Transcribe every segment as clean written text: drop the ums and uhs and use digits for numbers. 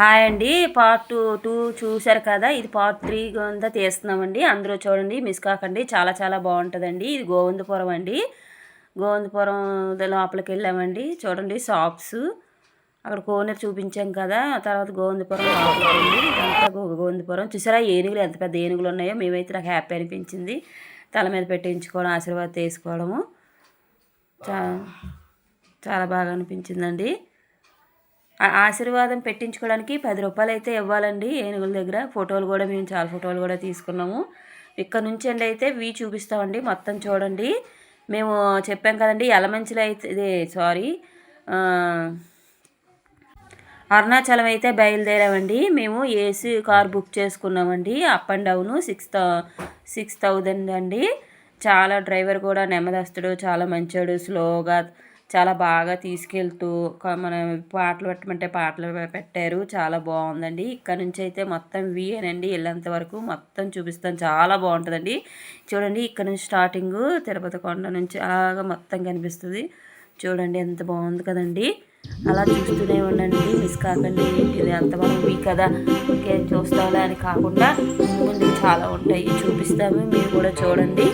Hi అండి. Part 2 చూశారు కదా, ఇది పార్ట్ 3 అంతా తీస్తున్నామండి. అందరూ చూడండి, మిస్ కాకండి. చాలా చాలా బాగుంటుందండి. ఇది గోవిందపురం అండి. గోవిందపురం లోపలికి వెళ్ళామండి. చూడండి షాప్స్, అక్కడ కోనేరు చూపించాం కదా, తర్వాత గోవిందపురం లోపలికి వెళ్ళి ఇదంతా గోవిందపురం చూసారా, ఏనుగులు ఎంత పెద్ద ఏనుగులు ఉన్నాయో. మేమైతే నాకు హ్యాపీ అనిపించింది. తల మీద పెట్టించుకోవడం, ఆశీర్వాదం తీసుకోవడము చాలా బాగా అనిపించిందండి. ఆశీర్వాదం పెట్టించుకోవడానికి 10 రూపాయలు అయితే ఇవ్వాలండి ఏనుగుల దగ్గర. ఫోటోలు కూడా మేము చాలా ఫోటోలు కూడా తీసుకున్నాము. ఇక్కడ నుంచి అండి అయితే చూపిస్తామండి. మొత్తం చూడండి. మేము చెప్పాం కదండి, యలమంచిలో అయితే అరుణాచలం అయితే బయలుదేరామండి. మేము ఏసీ కార్ బుక్ చేసుకున్నామండి. అప్ అండ్ డౌన్ 6,000 అండి. చాలా డ్రైవర్ కూడా నెమ్మదస్తుడు, చాలా మంచోడు. స్లోగా చాలా బాగా తీసుకెళ్తూ మన పాటలు పెట్టమంటే పాటలు పెట్టారు. చాలా బాగుందండి. ఇక్కడ నుంచి అయితే మొత్తం వీయేనండి. వెళ్ళేంత వరకు మొత్తం చూపిస్తాను. చాలా బాగుంటుందండి. చూడండి, ఇక్కడ నుంచి స్టార్టింగ్ తిరుపతి కొండ నుంచి అలాగా మొత్తం కనిపిస్తుంది. చూడండి ఎంత బాగుంది కదండి. అలా చూస్తూనే ఉండండి, మిస్ కాకండి. ఇది అంతవరకు వీ కదా, ఇంకేం చూస్తావులే అని కాకుండా ముందు చాలా ఉంటాయి, చూపిస్తాము. మీరు కూడా చూడండి.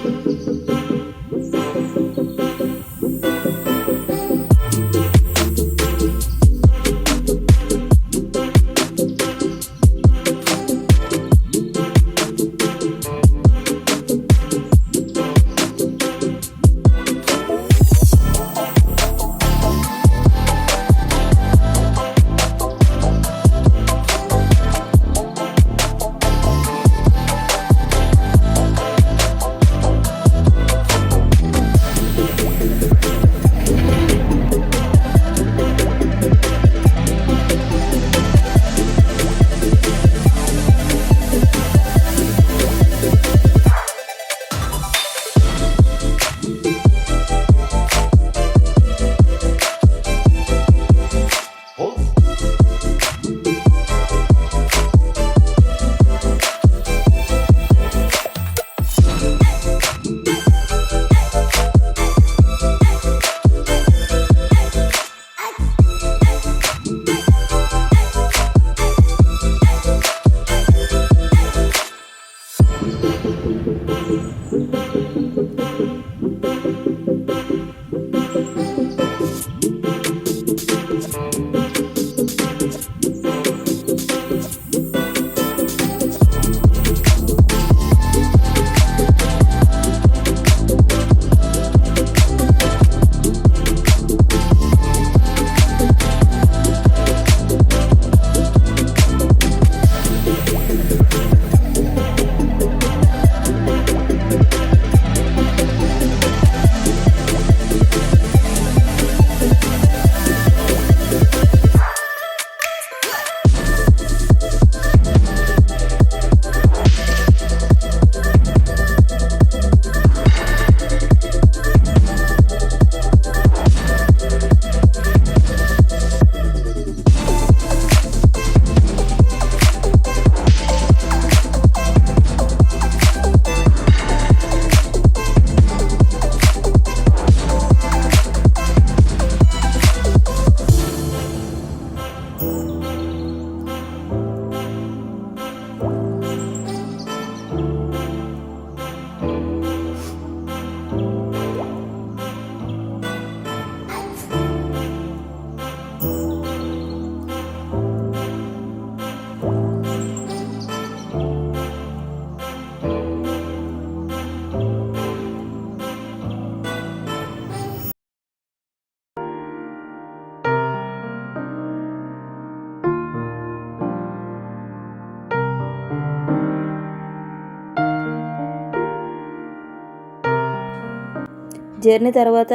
జర్నీ తర్వాత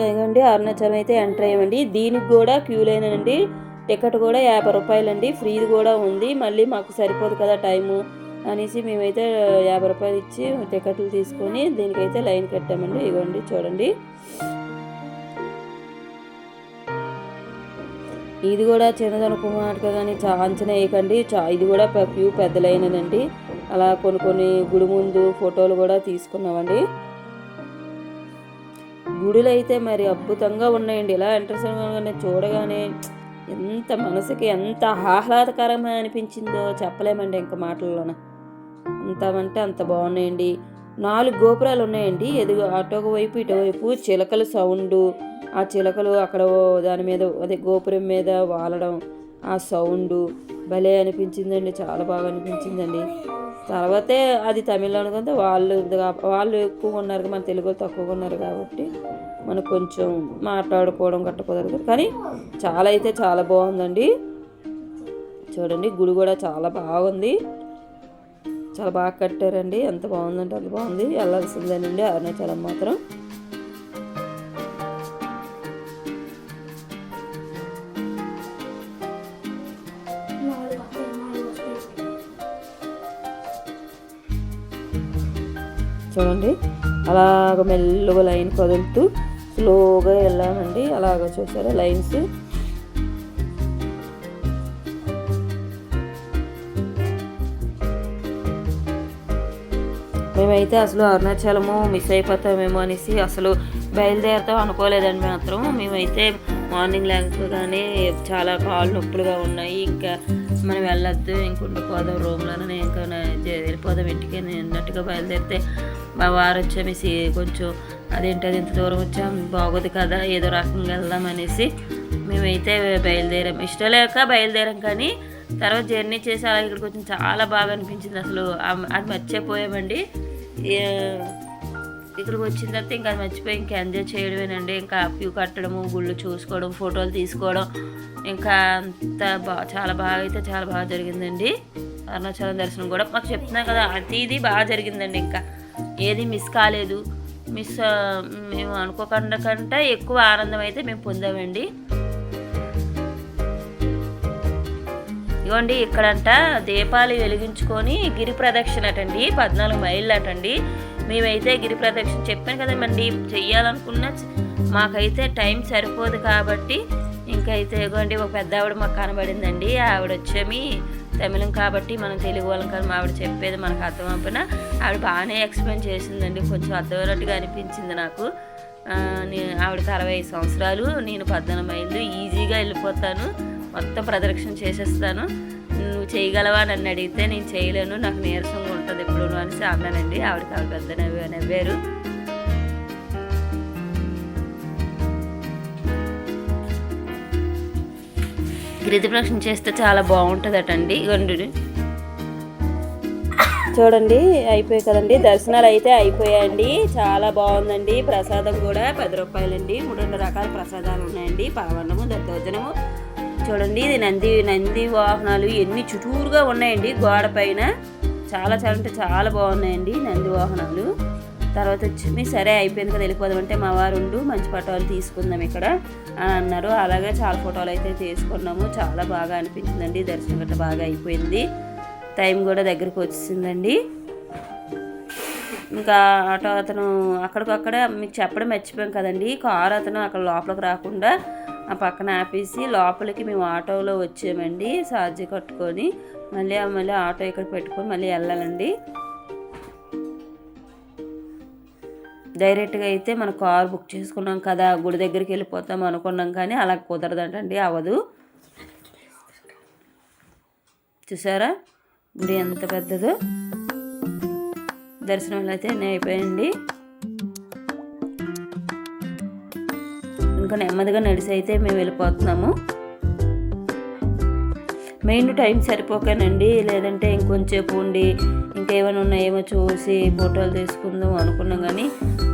ఏమండి అరుణాచలం అయితే ఎంటర్ అయ్యామండి. దీనికి కూడా క్యూ లైన్ అండి. టికెట్ కూడా 50 రూపాయలు అండి. ఫ్రీది కూడా ఉంది. మళ్ళీ మాకు సరిపోదు కదా టైము అనేసి మేమైతే 50 రూపాయలు ఇచ్చి టికెట్లు తీసుకొని దీనికైతే లైన్ కట్టామండి. ఇవ్వండి చూడండి. ఇది కూడా చిన్నదనుకున్నట్టుగా కానీ అంచనా వేయకండి. ఇది కూడా క్యూ పెద్ద లైన్ అండి. అలా కొన్ని గుడి ముందు ఫోటోలు కూడా తీసుకున్నామండి. గుడులు అయితే మరి అద్భుతంగా ఉన్నాయండి. ఇలా ఎంట్రన్స్ చూడగానే ఎంత మనసుకి ఎంత ఆహ్లాదకరంగా అనిపించిందో చెప్పలేమండి ఇంకా మాటల్లోన. అంత అంత బాగున్నాయండి. 4 గోపురాలు ఉన్నాయండి. అటొక వైపు ఇటువైపు చిలకల సౌండు, ఆ చిలకలు అక్కడ దాని మీద అదే గోపురం మీద వాలడం, ఆ సౌండు భలే అనిపించిందండి. చాలా బాగా అనిపించిందండి. తర్వాతే అది తమిళ్ అనుకుంటే వాళ్ళు ఎక్కువగా ఉన్నారు, మన తెలుగు తక్కువగా ఉన్నారు కాబట్టి మనకు కొంచెం మాట్లాడుకోవడం గట్ట కుదరదు. కానీ చాలా అయితే చాలా బాగుందండి. చూడండి గుడి కూడా చాలా బాగుంది, చాలా బాగా కట్టారండి. ఎంత బాగుందంటే అంత బాగుంది. వెళ్ళాల్సిందేనండి అరుణాచలం మాత్రం. చూడండి అలాగ మెల్లగా లైన్ కదులుతూ స్లోగా వెళ్ళామండి. అలాగ చూసారా లైన్స్. మేమైతే అసలు అరుణాచలము మిస్ అయిపోతామేమో అనేసి అసలు బయలుదేరుతాం అనుకోలేదండి. మాత్రం మేమైతే మార్నింగ్ లేకపోగానే చాలా కాళ్ళు నొప్పులుగా ఉన్నాయి, ఇంకా మనం వెళ్ళొద్దు, ఇంక ఉండిపోదాం రూమ్లోనే, ఇంకా వెళ్ళిపోదాం ఇంటికి అన్నట్టుగా బయలుదేరితే మా వారు వచ్చేసి కొంచెం అదేంటది ఇంత దూరం వచ్చాం బాగోదు కదా, ఏదో రకంగా వెళ్దాం అనేసి మేమైతే బయలుదేరాం. ఇష్టం లేక బయలుదేరాం, కానీ తర్వాత జర్నీ చేసి అలా ఇక్కడికి వచ్చి చాలా బాగా అనిపించింది. అసలు అది మర్చిపోయామండి. ఇక్కడికి వచ్చిన తర్వాత ఇంకా అది మర్చిపోయి ఇంకా ఎంజాయ్ చేయడమేనండి. ఇంకా క్యూ కట్టడము, గుళ్ళు చూసుకోవడం, ఫోటోలు తీసుకోవడం, ఇంకా అంత చాలా బాగా అయితే చాలా బాగా జరిగిందండి. అరుణాచలం దర్శనం కూడా మాకు చెప్తున్నాం కదా, ఇది బాగా జరిగిందండి. ఇంకా ఏది మిస్ కాలేదు. మేము అనుకోకుండా కంటే ఎక్కువ ఆనందం అయితే మేము పొందామండి. ఇదిగోండి ఇక్కడంట దీపాలు వెలిగించుకొని గిరి ప్రదక్షిణ అటండి, 14 మైళ్ళు అటండి. మేమైతే గిరి ప్రదక్షిణ చెప్పాను కదండి చెయ్యాలనుకున్నా, మాకైతే టైం సరిపోదు కాబట్టి ఇంకైతే ఇదిగోండి ఒక పెద్ద ఆవిడ మాకు కనబడిందండి. ఆవిడ వచ్చేమి తమిళం కాబట్టి మనం తెలుగు వాళ్ళం కానీ ఆవిడ చెప్పేది మనకు అర్థం అవ్వకపోయినా ఆవిడ బాగానే ఎక్స్ప్లెయిన్ చేసిందండి. కొంచెం అర్థమైనట్టుగా అనిపించింది నాకు. ఆవిడకి 65 సంవత్సరాలు, నేను 14 మైళ్ళు ఈజీగా వెళ్ళిపోతాను, మొత్తం ప్రదక్షిణ చేసేస్తాను, నువ్వు చేయగలవా నన్ను అడిగితే నేను చేయలేను, నాకు నీరసంగా ఉంటుంది ఎప్పుడు అనేసి అన్నానండి. ఆవిడ పెద్ద నవ్వారు. గిరి ప్రదక్షిణ చేస్తే చాలా బాగుంటుందటండి. ఇవ్వండి చూడండి అయిపోయాయి కదండి, దర్శనాలు అయితే అయిపోయాయండి. చాలా బాగుందండి. ప్రసాదం కూడా 10 రూపాయలండి. 3 రకాల ప్రసాదాలు ఉన్నాయండి, పరవన్నము, దద్దోజనము. చూడండి ఇది నంది వాహనాలు ఎన్ని చుట్టూరుగా ఉన్నాయండి గోడ పైన. చాలా చాలా అంటే చాలా బాగున్నాయండి నంది వాహనాలు. తర్వాత వచ్చి సరే అయిపోయింది కదా వెళ్ళిపోదామంటే మా వారు మంచి ఫోటోలు తీసుకుందాం ఇక్కడ అని అన్నారు. అలాగే చాలా ఫోటోలు అయితే తీసుకున్నాము. చాలా బాగా అనిపించిందండి. దర్శనం గట్రా బాగా అయిపోయింది. టైం కూడా దగ్గరకు వచ్చిందండి. ఇంకా ఆటో అతను అక్కడికక్కడ మీకు చెప్పడం మర్చిపోయాం కదండి, కారు అతను అక్కడ లోపలికి రాకుండా ఆ పక్కన ఆపేసి లోపలికి మేము ఆటోలో వచ్చామండి. ఛార్జీ కట్టుకొని మళ్ళీ ఆటో ఇక్కడ పెట్టుకొని మళ్ళీ వెళ్ళాలండి. డైరెక్ట్గా అయితే మన కారు బుక్ చేసుకున్నాం కదా, గుడి దగ్గరికి వెళ్ళిపోతాం అనుకున్నాం, కానీ అలా కుదరదంటండి, అవ్వదు. చూసారా గుడి ఎంత పెద్దదో. దర్శనం అయితే అయిపోయింది. ఇంకా నెమ్మదిగా నడిచి అయితే మేము వెళ్ళిపోతున్నాము. మెయిన్ టైం సరిపోకానండి, లేదంటే ఇంకొంచెంసేపు ఉండి ఇంకేమైనా ఉన్నాయేమో చూసి ఫోటోలు తీసుకుందాం అనుకున్నాం, కానీ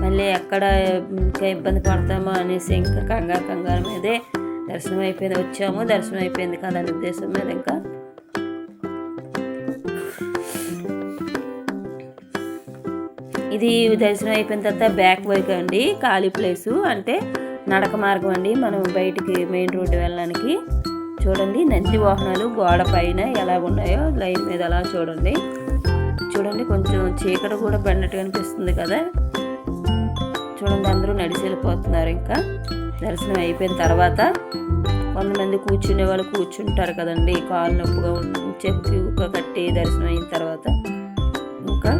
మళ్ళీ ఎక్కడ ఇంకా ఇబ్బంది పడతామో అనేసి ఇంకా కంగారు మీదే దర్శనం అయిపోయింది. వచ్చాము, దర్శనం అయిపోయింది కదా అనే ఉద్దేశం మీద ఇంకా ఇది దర్శనం అయిపోయిన తర్వాత బ్యాక్ వైపు అండి ఖాళీ ప్లేసు, అంటే నడక మార్గం అండి మనం బయటికి మెయిన్ రోడ్డు వెళ్ళడానికి. చూడండి నంది వాహనాలు గోడ పైన ఎలా ఉన్నాయో లైన్ మీద అలా చూడండి. కొంచెం చీకటి కూడా పడినట్టు అనిపిస్తుంది కదా. చూడండి అందరూ నడిచి వెళ్ళిపోతున్నారు. ఇంకా దర్శనం అయిపోయిన తర్వాత కొంతమంది కూర్చునే వాళ్ళు కూర్చుంటారు కదండి, కాళ్ళు నొప్పుగా క్యూగా కట్టి దర్శనం అయిన తర్వాత ఇంకా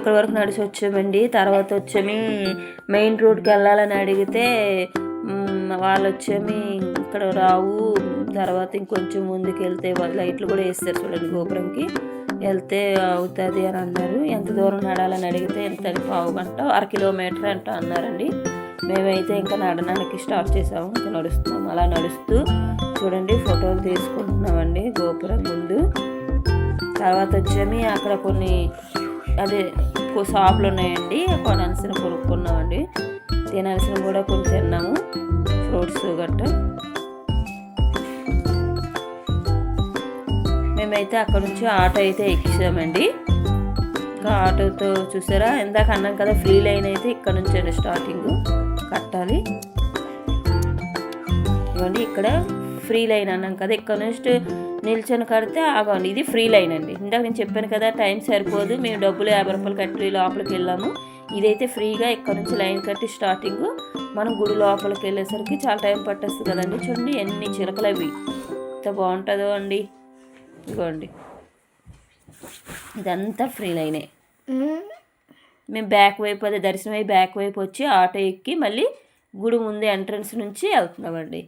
ఇక్కడ వరకు నడిచి వచ్చామండి. తర్వాత వచ్చేమి మెయిన్ రోడ్కి వెళ్ళాలని అడిగితే వాళ్ళు వచ్చేమి ఇక్కడ రావు, తర్వాత ఇంకొంచెం ముందుకు వెళ్తే లైట్లు కూడా వేస్తారు చూడండి గోపురంకి, వెళ్తే అవుతుంది అని అన్నారు. ఎంత దూరం నడాలని అడిగితే ఎంత పావు గంట 1 కిలోమీటర్ అంట అన్నారండి. మేమైతే ఇంకా నడడానికి స్టార్ట్ చేసాము. ఇంకా నడుస్తున్నాం. అలా నడుస్తూ చూడండి ఫోటోలు తీసుకుంటున్నామండి గోపురం ముందు. తర్వాత వచ్చేమి అక్కడ కొన్ని షాపులు ఉన్నాయండి, కొనాల్సిన కొనుక్కున్నామండి. తినాల్సిన కూడా కొన్ని తిన్నాము, ఫ్రూట్స్ గట్ట. మేమైతే అక్కడ నుంచి ఆటో అయితే ఎక్కామండి. ఇంకా ఆటోతో చూసారా, ఇందాక అన్నాం కదా ఫ్రీ లైన్ అయితే ఇక్కడ నుంచి అండి స్టార్టింగ్ కట్టాలి. ఇవ్వండి ఇక్కడ ఫ్రీ లైన్ అన్నాం కదా, ఇక్కడ నుంచి నిల్చొని కడితే ఆగండి. ఇది ఫ్రీ లైన్ అండి. ఇందాక నేను చెప్పాను కదా టైం సరిపోదు, మేము డబ్బులు 50 రూపాయలు కట్టి లోపలికి వెళ్ళాము. ఇదైతే ఫ్రీగా ఇక్కడ నుంచి లైన్ కట్టి స్టార్టింగ్ మనం గుడి లోపలికి వెళ్ళేసరికి చాలా టైం పట్టేస్తుంది కదండి. చూడండి ఎన్ని చిలకలు అవి, ఎంత బాగుంటుందో అండి. ఇదిగోండి ఇదంతా ఫ్రీ లైనే. మేము బ్యాక్ వైపు అదే దర్శనం అయ్యి బ్యాక్ వైపు వచ్చి ఆటో ఎక్కి మళ్ళీ గుడి ముందు ఎంట్రన్స్ నుంచి వెళ్తున్నామండి.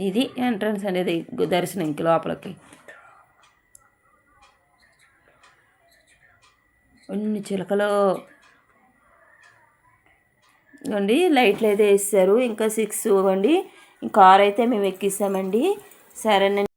ఇది ఎంట్రన్స్ అనేది దర్శనంకి లోపలికి. అన్ని చిలకలు అండి. లైట్లు అయితే వేస్తారు. ఇంకా 6 అండి. కార్ అయితే మేము ఎక్కిస్తామండి. సరేనండి.